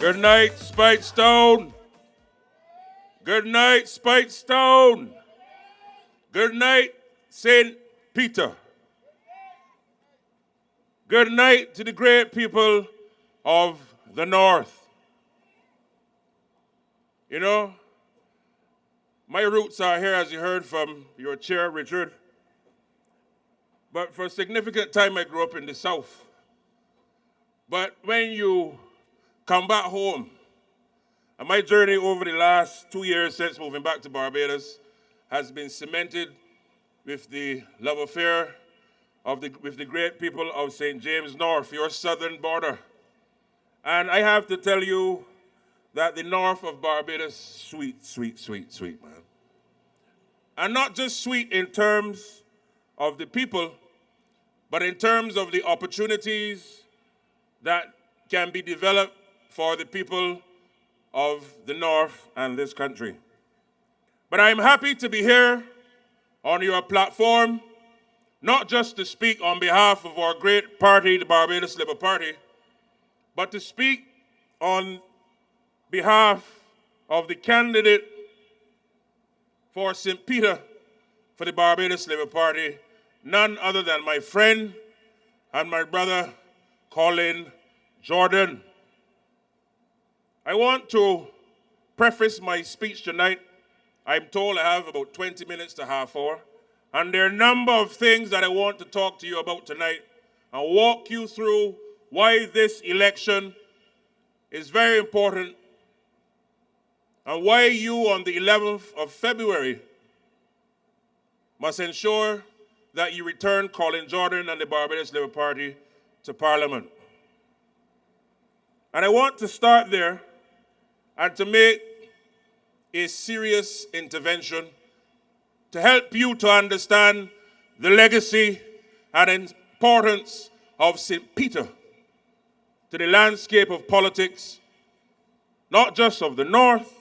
Good night, Speightstown. Good night, Speightstown. Good night, St. Peter. Good night to the great people of the North. You know, my roots are here, as you heard from your chair, Richard. But for a significant time, I grew up in the South. But when you come back home, and my journey over the last 2 years since moving back to Barbados has been cemented with the love affair with the great people of St. James North, your southern border. And I have to tell you that the north of Barbados, sweet, sweet, sweet, sweet, man. And not just sweet in terms of the people, but in terms of the opportunities that can be developed for the people of the North and this country. But I'm happy to be here on your platform, not just to speak on behalf of our great party, the Barbados Labour Party, but to speak on behalf of the candidate for St. Peter for the Barbados Labour Party, none other than my friend and my brother, Colin Jordan. I want to preface my speech tonight. I'm told I have about 20 minutes to half hour. And there are a number of things that I want to talk to you about tonight and walk you through why this election is very important and why you on the 11th of February must ensure that you return Colin Jordan and the Barbados Labour Party to Parliament. And I want to start there and to make a serious intervention to help you to understand the legacy and importance of St. Peter to the landscape of politics, not just of the North,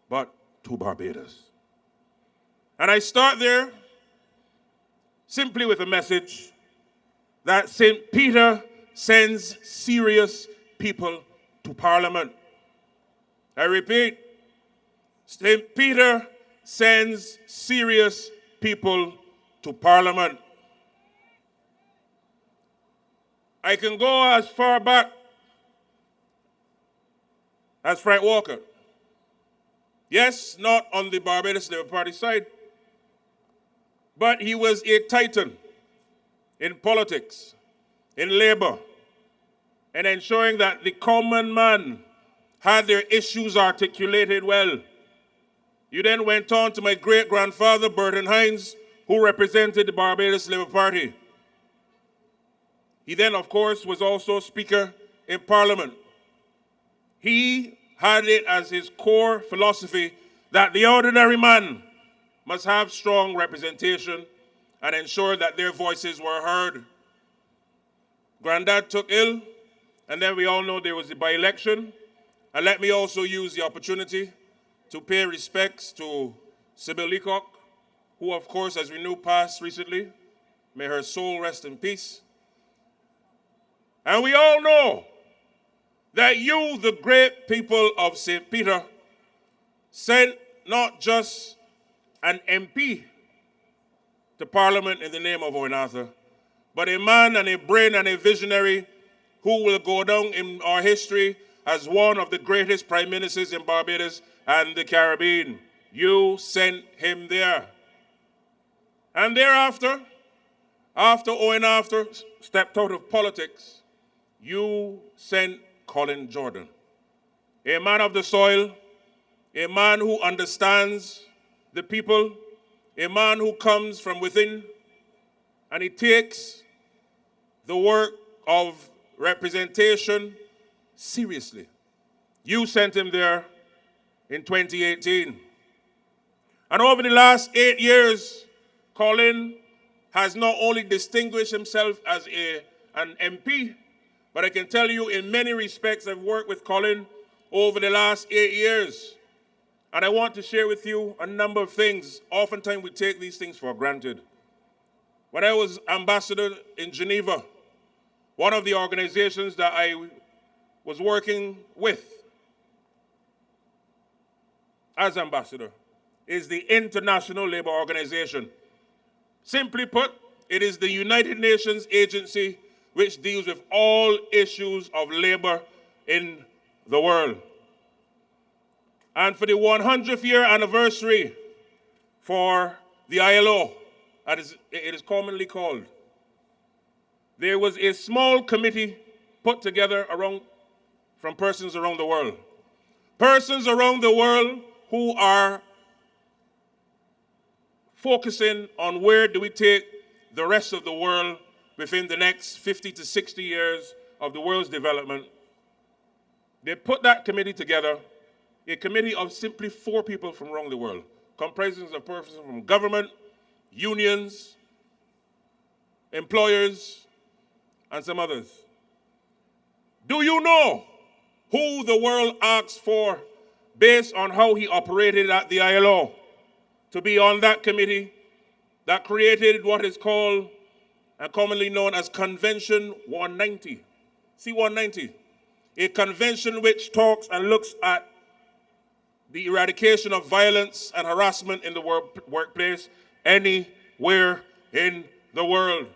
but to Barbados. And I start there simply with a message that St. Peter sends serious people to Parliament. I repeat, St. Peter sends serious people to Parliament. I can go as far back as Frank Walker. Yes, not on the Barbados Labour Party side, but he was a titan in politics, in labor, and ensuring that the common man had their issues articulated well. You then went on to my great-grandfather, Burton Hines, who represented the Barbados Labour Party. He then, of course, was also Speaker in Parliament. He had it as his core philosophy that the ordinary man must have strong representation and ensure that their voices were heard. Granddad took ill, and then we all know there was the by-election. And let me also use the opportunity to pay respects to Sybil Leacock, who, of course, as we knew, passed recently. May her soul rest in peace. And we all know that you, the great people of St. Peter, sent not just an MP to Parliament in the name of Owen Arthur, but a man and a brain and a visionary who will go down in our history as one of the greatest prime ministers in Barbados and the Caribbean. You sent him there. And thereafter, after Owen Arthur stepped out of politics, you sent Colin Jordan, a man of the soil, a man who understands the people, a man who comes from within, and he takes the work of representation seriously. You sent him there in 2018. And over the last 8 years, Colin has not only distinguished himself as an MP, but I can tell you in many respects I've worked with Colin over the last 8 years. And I want to share with you a number of things. Oftentimes we take these things for granted. When I was ambassador in Geneva, one of the organizations that I was working with as ambassador is the International Labour Organization. Simply put, it is the United Nations agency which deals with all issues of labor in the world. And for the 100th year anniversary for the ILO, as it is commonly called, there was a small committee put together from persons around the world. Persons around the world who are focusing on where do we take the rest of the world within the next 50 to 60 years of the world's development. They put that committee together, a committee of simply 4 people from around the world, comprising of persons from government, unions, employers, and some others. Do you know who the world asked for based on how he operated at the ILO to be on that committee that created what is called and commonly known as Convention 190? C-190, a convention which talks and looks at the eradication of violence and harassment in the workplace anywhere in the world.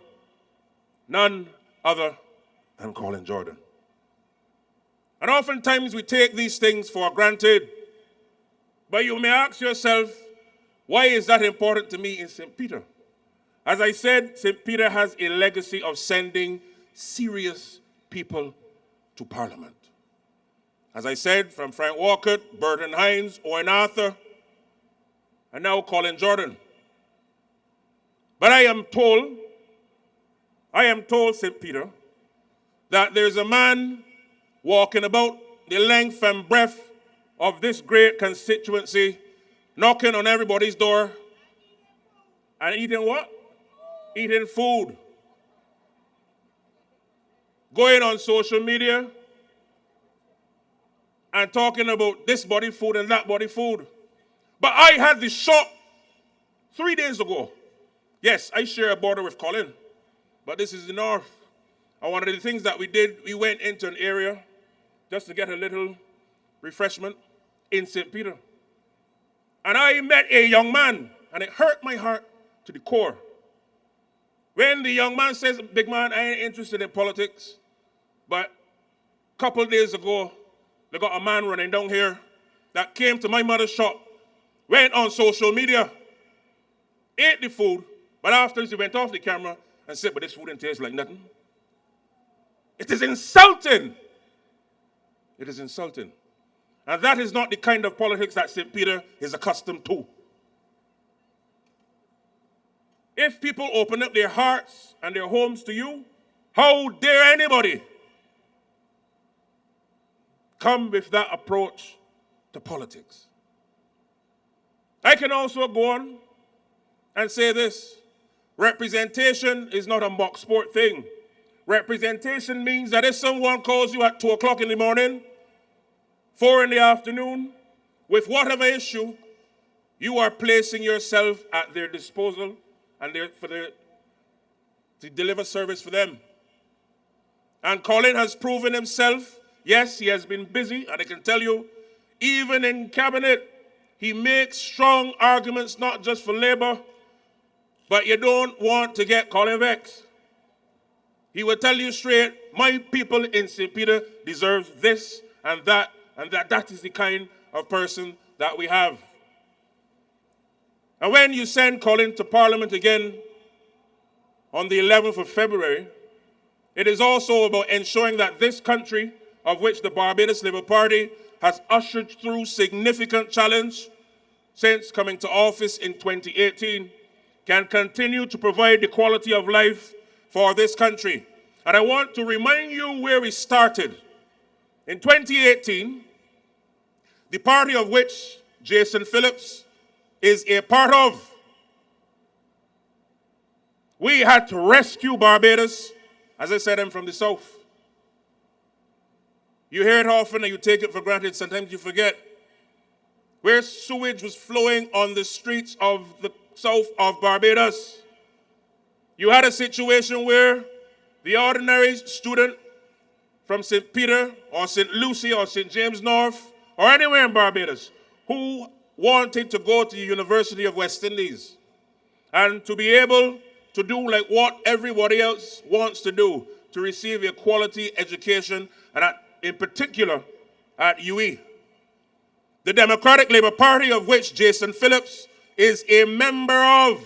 None other than Colin Jordan. And oftentimes we take these things for granted. But you may ask yourself, why is that important to me in St. Peter? As I said, St. Peter has a legacy of sending serious people to Parliament. As I said, from Frank Walker, Burton Hines, Owen Arthur, and now Colin Jordan. But I am told, St. Peter, that there's a man walking about the length and breadth of this great constituency, knocking on everybody's door and eating what? Eating food. Going on social media and talking about this body food and that body food. But I had the shock 3 days ago. Yes, I share a border with Colin, but this is the north. And one of the things that we did, we went into an area just to get a little refreshment in St. Peter. And I met a young man, and it hurt my heart to the core. When the young man says, big man, I ain't interested in politics, but a couple of days ago, they got a man running down here that came to my mother's shop, went on social media, ate the food, but afterwards he went off the camera and said, but this food didn't taste like nothing. It is insulting. It is insulting. And that is not the kind of politics that St. Peter is accustomed to. If people open up their hearts and their homes to you, how dare anybody come with that approach to politics? I can also go on and say this. Representation is not a mock sport thing. Representation means that if someone calls you at 2 o'clock in the morning, 4 in the afternoon, with whatever issue, you are placing yourself at their disposal and to deliver service for them. And Colin has proven himself. Yes, he has been busy, and I can tell you, even in cabinet, he makes strong arguments, not just for labor, but you don't want to get Colin vexed. He will tell you straight, my people in St. Peter deserve this and that, and that is the kind of person that we have. And when you send Colin to Parliament again on the 11th of February, it is also about ensuring that this country, of which the Barbados Labour Party has ushered through significant challenge since coming to office in 2018, can continue to provide the quality of life for this country. And I want to remind you where we started. In 2018, the party of which Jason Phillips is a part of, we had to rescue Barbados. As I said, I'm from the South. You hear it often and you take it for granted. Sometimes you forget. Where sewage was flowing on the streets of the south of Barbados, you had a situation where the ordinary student from St. Peter or St. Lucie or St. James North or anywhere in Barbados who wanted to go to the University of West Indies and to be able to do like what everybody else wants to do, to receive a quality education, and in particular at UE. The Democratic Labour Party, of which Jason Phillips is a member of,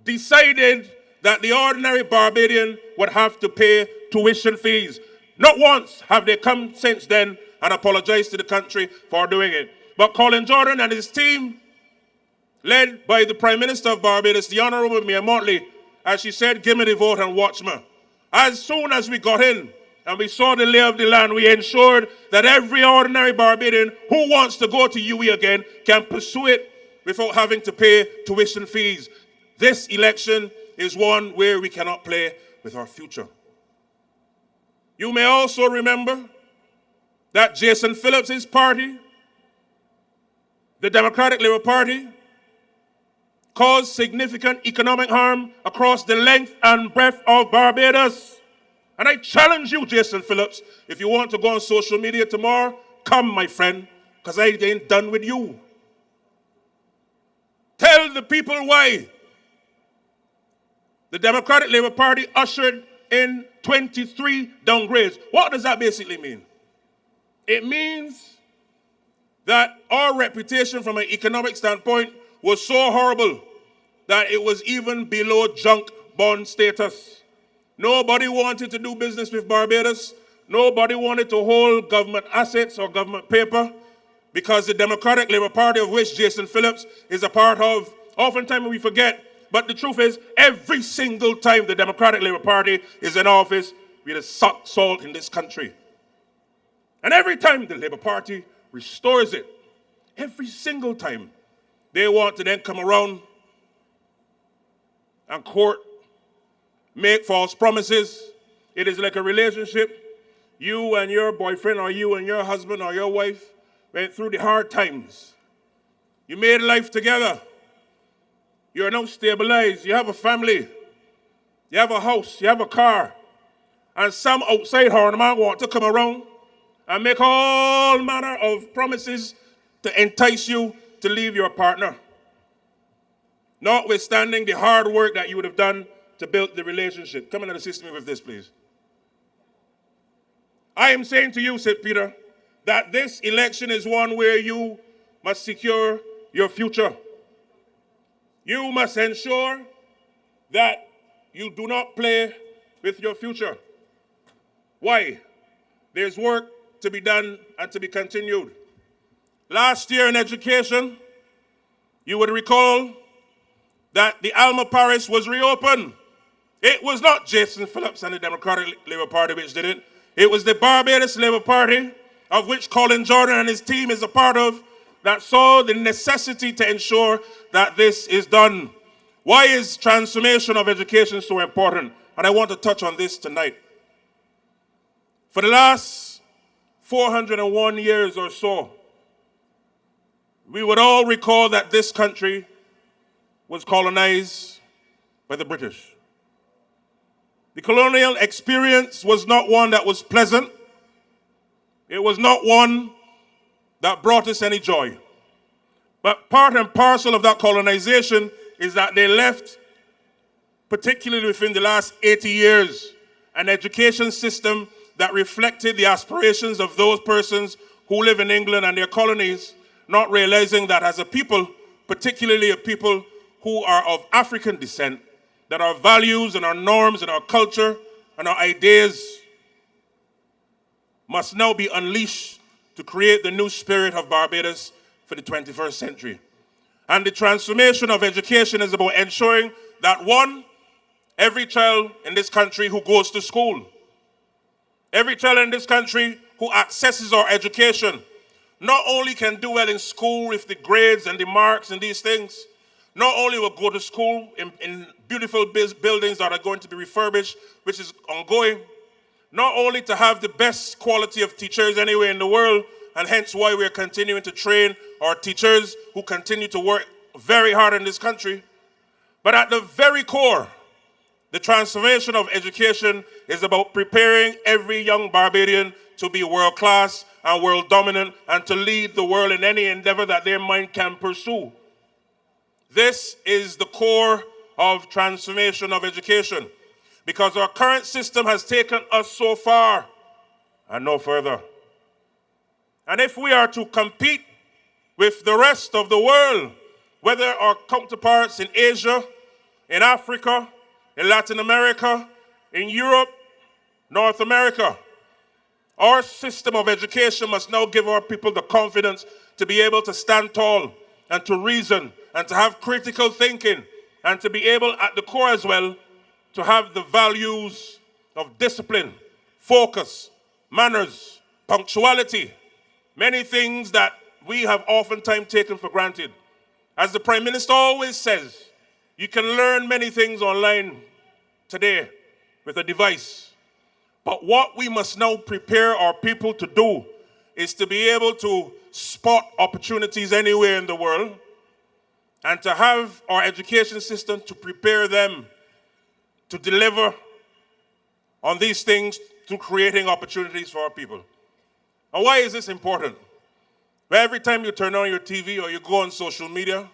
decided that the ordinary Barbadian would have to pay tuition fees. Not once have they come since then and apologized to the country for doing it. But Colin Jordan and his team, led by the Prime Minister of Barbados, the Honourable Mia Motley, as she said, give me the vote and watch me. As soon as we got in and we saw the lay of the land, we ensured that every ordinary Barbadian who wants to go to UE again can pursue it without having to pay tuition fees. This election is one where we cannot play with our future. You may also remember that Jason Phillips' party, the Democratic Labour Party, caused significant economic harm across the length and breadth of Barbados. And I challenge you, Jason Phillips, if you want to go on social media tomorrow, come, my friend, because I ain't done with you. Tell the people why the Democratic Labour Party ushered in 23 downgrades. What does that basically mean? It means that our reputation from an economic standpoint was so horrible that it was even below junk bond status. Nobody wanted to do business with Barbados. Nobody wanted to hold government assets or government paper because the Democratic Labour Party, of which Jason Phillips is a part of, oftentimes we forget, but the truth is, every single time the Democratic Labour Party is in office, we have sucked salt in this country. And every time the Labour Party restores it, every single time, they want to then come around and court, make false promises. It is like a relationship. You and your boyfriend or you and your husband or your wife went through the hard times. You made life together. You're now stabilized. You have a family. You have a house. You have a car. And some outside man want to come around and make all manner of promises to entice you to leave your partner, notwithstanding the hard work that you would have done to build the relationship. Come and assist me with this, please. I am saying to you, St. Peter, that this election is one where you must secure your future. You must ensure that you do not play with your future. Why? There's work to be done and to be continued. Last year in education, you would recall that the Alma Parish was reopened. It was not Jason Phillips and the Democratic Labour Party which did it. It was the Barbados Labour Party, of which Colin Jordan and his team is a part of, that saw the necessity to ensure that this is done. Why is transformation of education so important? And I want to touch on this tonight. For the last 401 years or so, we would all recall that this country was colonized by the British. The colonial experience was not one that was pleasant. It was not one that brought us any joy. But part and parcel of that colonization is that they left, particularly within the last 80 years, an education system that reflected the aspirations of those persons who live in England and their colonies, not realizing that as a people, particularly a people who are of African descent, that our values and our norms and our culture and our ideas must now be unleashed to create the new spirit of Barbados for the 21st century. And the transformation of education is about ensuring that, one, every child in this country who goes to school, every child in this country who accesses our education, not only can do well in school with the grades and the marks and these things, not only will go to school in beautiful buildings that are going to be refurbished, which is ongoing, not only to have the best quality of teachers anywhere in the world, and hence why we're continuing to train our teachers who continue to work very hard in this country, but at the very core, The transformation of education is about preparing every young Barbadian to be world-class and world-dominant and to lead the world in any endeavor that their mind can pursue. This is the core of transformation of education, because our current system has taken us so far and no further. And if we are to compete with the rest of the world, whether our counterparts in Asia, in Africa, in Latin America, in Europe, North America, our system of education must now give our people the confidence to be able to stand tall and to reason and to have critical thinking and to be able at the core as well to have the values of discipline, focus, manners, punctuality, many things that we have oftentimes taken for granted. As the Prime Minister always says, you can learn many things online today with a device. But what we must now prepare our people to do is to be able to spot opportunities anywhere in the world and to have our education system to prepare them to deliver on these things through creating opportunities for our people. And why is this important? Well, every time you turn on your TV or you go on social media,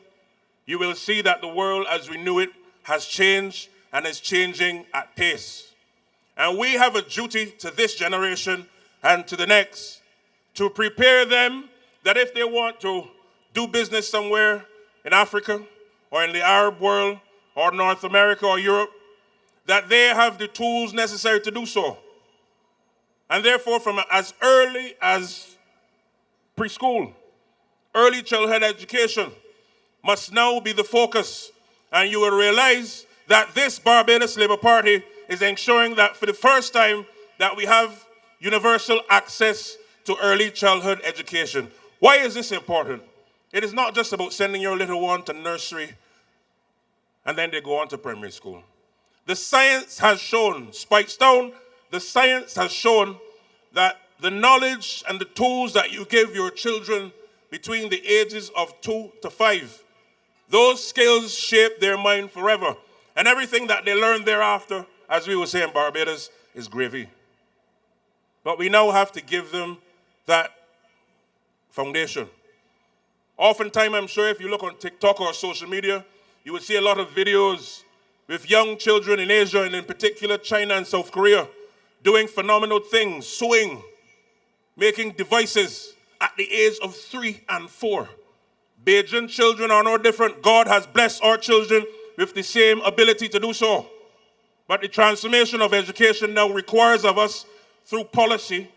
you will see that the world as we knew it has changed and is changing at pace. And we have a duty to this generation and to the next to prepare them that if they want to do business somewhere in Africa or in the Arab world or North America or Europe, that they have the tools necessary to do so. And therefore, from as early as preschool, early childhood education must now be the focus. And you will realize that this Barbados Labour Party is ensuring that for the first time that we have universal access to early childhood education. Why is this important? It is not just about sending your little one to nursery and then they go on to primary school. The science has shown, Speightstown, the science has shown that the knowledge and the tools that you give your children between the ages of 2 to 5, those skills shape their mind forever. And everything that they learn thereafter, as we would say in Barbados, is gravy. But we now have to give them that foundation. Oftentimes, I'm sure if you look on TikTok or social media, you will see a lot of videos with young children in Asia and in particular China and South Korea doing phenomenal things, sewing, making devices at the age of 3 and 4. Bajan children are no different. God has blessed our children with the same ability to do so. But the transformation of education now requires of us, through policy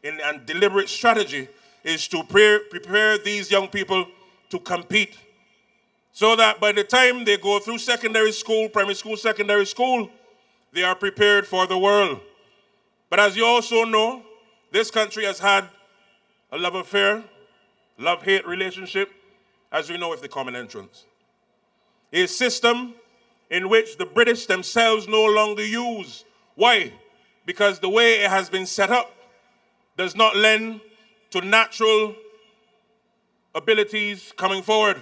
and deliberate strategy, is to prepare these young people to compete. So that by the time they go through secondary school, primary school, secondary school, they are prepared for the world. But as you also know, this country has had a love affair, love-hate relationship, as we know with the common entrance. A system in which the British themselves no longer use. Why? Because the way it has been set up does not lend to natural abilities coming forward.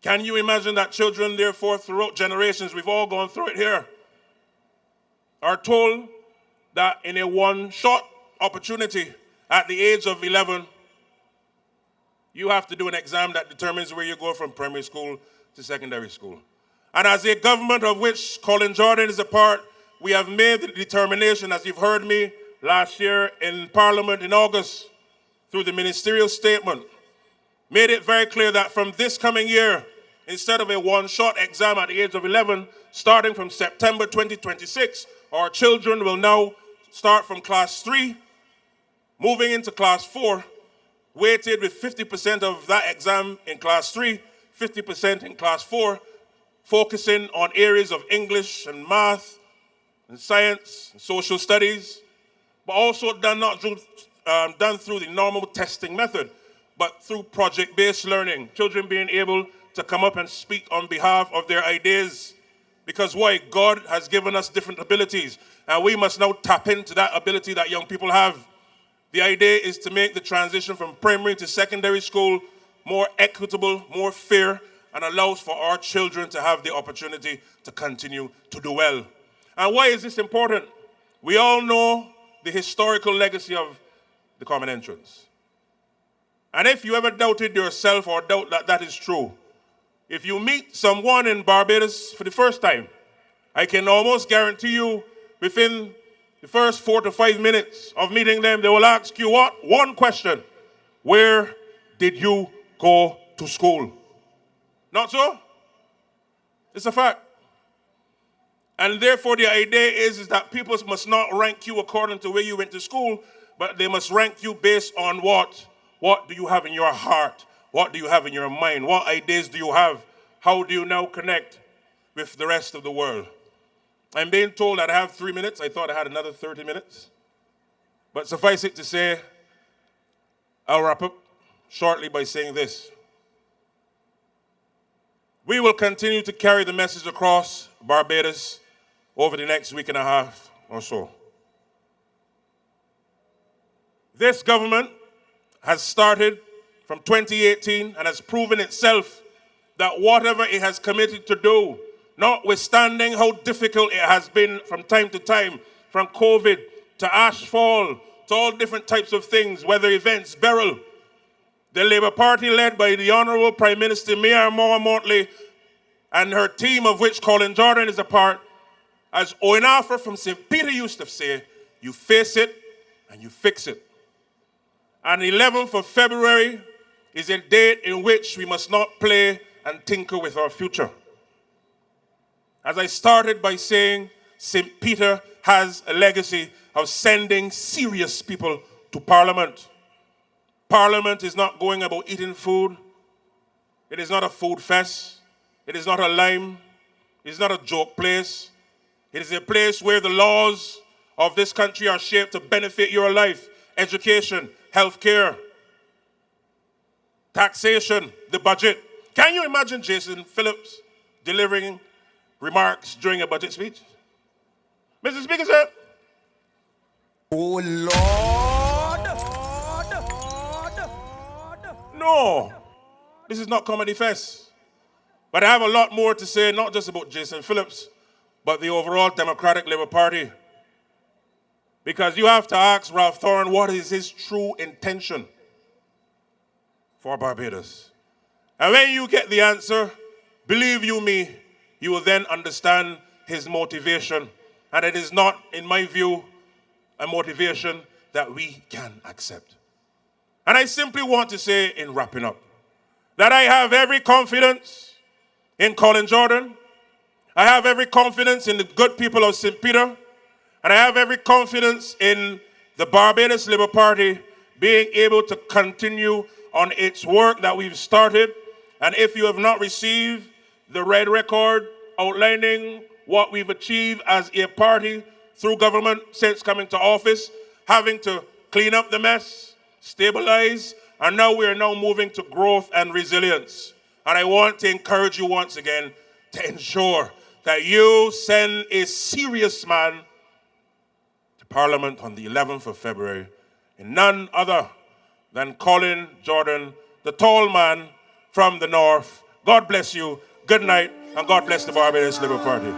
Can you imagine that children, therefore, throughout generations, we've all gone through it here, are told that in a one-shot opportunity at the age of 11, you have to do an exam that determines where you go from primary school to secondary school. And as a government of which Colin Jordan is a part, we have made the determination, as you've heard me last year in Parliament in August, through the ministerial statement, made it very clear that from this coming year, instead of a one-shot exam at the age of 11, starting from September 2026, our children will now start from class 3, moving into class 4, weighted with 50% of that exam in class 3, 50% in class 4, focusing on areas of English and math and science and social studies, but also done through the normal testing method, but through project-based learning, children being able to come up and speak on behalf of their ideas. Because why? God has given us different abilities, and we must now tap into that ability that young people have. The idea is to make the transition from primary to secondary school more equitable, more fair, and allows for our children to have the opportunity to continue to do well. And why is this important? We all know the historical legacy of the common entrance. And if you ever doubted yourself or doubt that that is true, if you meet someone in Barbados for the first time, I can almost guarantee you within the first 4 to 5 minutes of meeting them, they will ask you what? One question. Where did you go to school? Not so? It's a fact. And therefore the idea is that people must not rank you according to where you went to school, but they must rank you based on what? What do you have in your heart? What do you have in your mind? What ideas do you have? How do you now connect with the rest of the world? I'm being told that I have 3 minutes. I thought I had another 30 minutes. But suffice it to say, I'll wrap up shortly by saying this. We will continue to carry the message across Barbados over the next week and a half or so. This government has started from 2018 and has proven itself that whatever it has committed to do, notwithstanding how difficult it has been from time to time, from COVID to ashfall, to all different types of things, weather events, Beryl, the Labour Party led by the Honourable Prime Minister Mia Motley and her team, of which Colin Jordan is a part, as Owen Arthur from St. Peter used to say, you face it and you fix it. And the 11th of February is a date in which we must not play and tinker with our future. As I started by saying, St. Peter has a legacy of sending serious people to Parliament. Parliament is not going about eating food. It is not a food fest. It is not a lime. It is not a joke place. It is a place where the laws of this country are shaped to benefit your life, education, healthcare, taxation, the budget. Can you imagine Jason Phillips delivering remarks during a budget speech? Mr. Speaker, sir. Oh, Lord. No, this is not Comedy Fest. But I have a lot more to say, not just about Jason Phillips, but the overall Democratic Labour Party. Because you have to ask Ralph Thorne what is his true intention for Barbados. And when you get the answer, believe you me, you will then understand his motivation. And it is not, in my view, a motivation that we can accept. And I simply want to say, in wrapping up, that I have every confidence in Colin Jordan. I have every confidence in the good people of St. Peter. And I have every confidence in the Barbados Labour Party being able to continue on its work that we've started. And if you have not received the red record outlining what we've achieved as a party through government since coming to office, having to clean up the mess, stabilize, and now we are now moving to growth and resilience. And I want to encourage you once again to ensure that you send a serious man to Parliament on the 11th of February, and none other than Colin Jordan, the tall man from the north. God bless you, good night, and God bless the Barbados Labour Party.